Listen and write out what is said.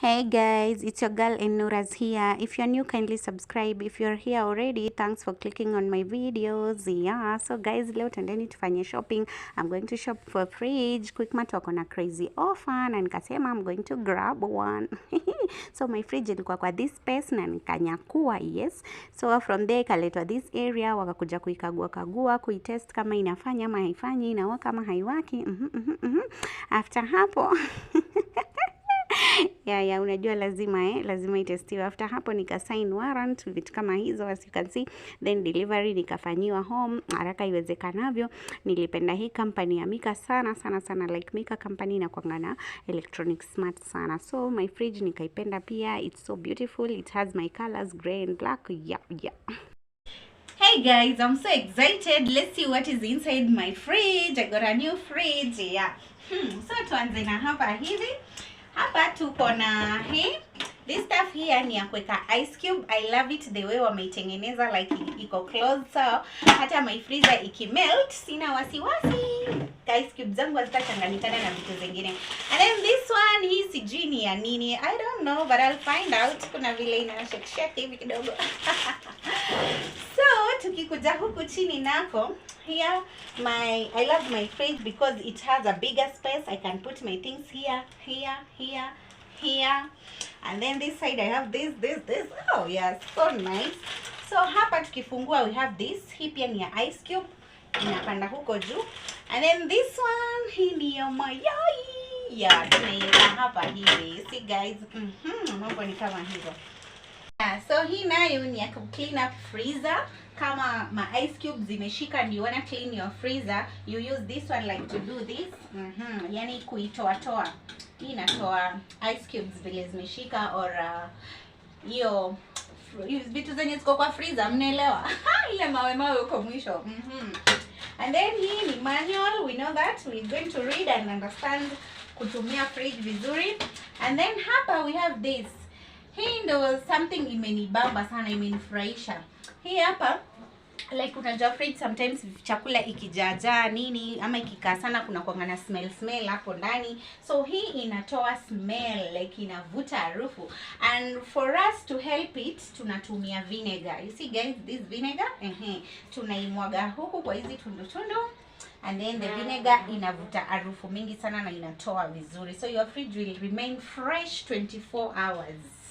Hey guys, it's your girl Nora's here. If you're new, kindly subscribe. If you're here already, thanks for clicking on my videos. Yeah, so guys, leo tendeni tufanye shopping. I'm going to shop for a fridge. Quickmart wako na crazy offer na nikasema I'm going to grab one. So my fridge ilikuwa kwa this space na nikanyakua, yes. So from there ikaletwa this area, wakakuja kuikagua, kuitest kama inafanya ama haifanyi, inawaka kama haiwaki. After hapo ya unajua lazima itestiwe. After hapo nika sign warrant, vitu kama hizo as you can see, then delivery nikafanyiwa home haraka iwezekanavyo. Nilipenda hii company ya Mika sana, like Mika company inakuanga na electronic smart sana. So my fridge nikaipenda pia, it's so beautiful, it has my colors grey and black. Yeah. Hey guys, I'm so excited. Let's see what is inside my fridge. I got a new fridge. Yeah. So tuanze na hapa hivi. Hapa tuko na hii. This stuff here ni ya kuweka ice cube. I love it the way wameitengeneza like iko closed, so hata my freezer ikimelt sina wasiwasi. Ice cube zangu hazitachanganyikana na vitu zingine. And then this one, hii sijui ni ya nini. I don't know, but I'll find out. Kuna vile ina shake hivi kidogo. So tukikuja huku chini nako, here I love my fridge because it has a bigger space. I can put my things here, and then this side I have this. Oh yeah, so nice. So hapa tukifungua we have this. Hii pia ni ya ice cube, inapanda huko juu. And then this one, hii ni ya mayai. Yeah, tunaiweka hapa hivi. See guys, mambo ni kama hivyo. So hii nayo ni ya clean up freezer. Kama ma ice cubes zimeshika and you wanna clean your freezer, you use this one like to do this. Yani kuitoa. Hii inatoa ice cubes vile zimeshika or hiyo vitu zenye ziko kwa freezer, mnaelewa? Ile mawe huko mwisho. And then hii ni manual. We know that we're going to read and understand kutumia fridge vizuri. And then hapa we have this. Hii ndo something imenibamba sana, imenifurahisha. Hii hapa like unajua fridge sometimes chakula ikijaja nini ama ikikaa sana kuna kuanga na smell hapo ndani. So hii inatoa smell, like inavuta harufu. And for us to help it, tunatumia vinegar. You see guys, this vinegar, tunaimwaga huku kwa hizi tundu. And then the vinegar inavuta harufu mingi sana na inatoa vizuri. So your fridge will remain fresh 24 hours.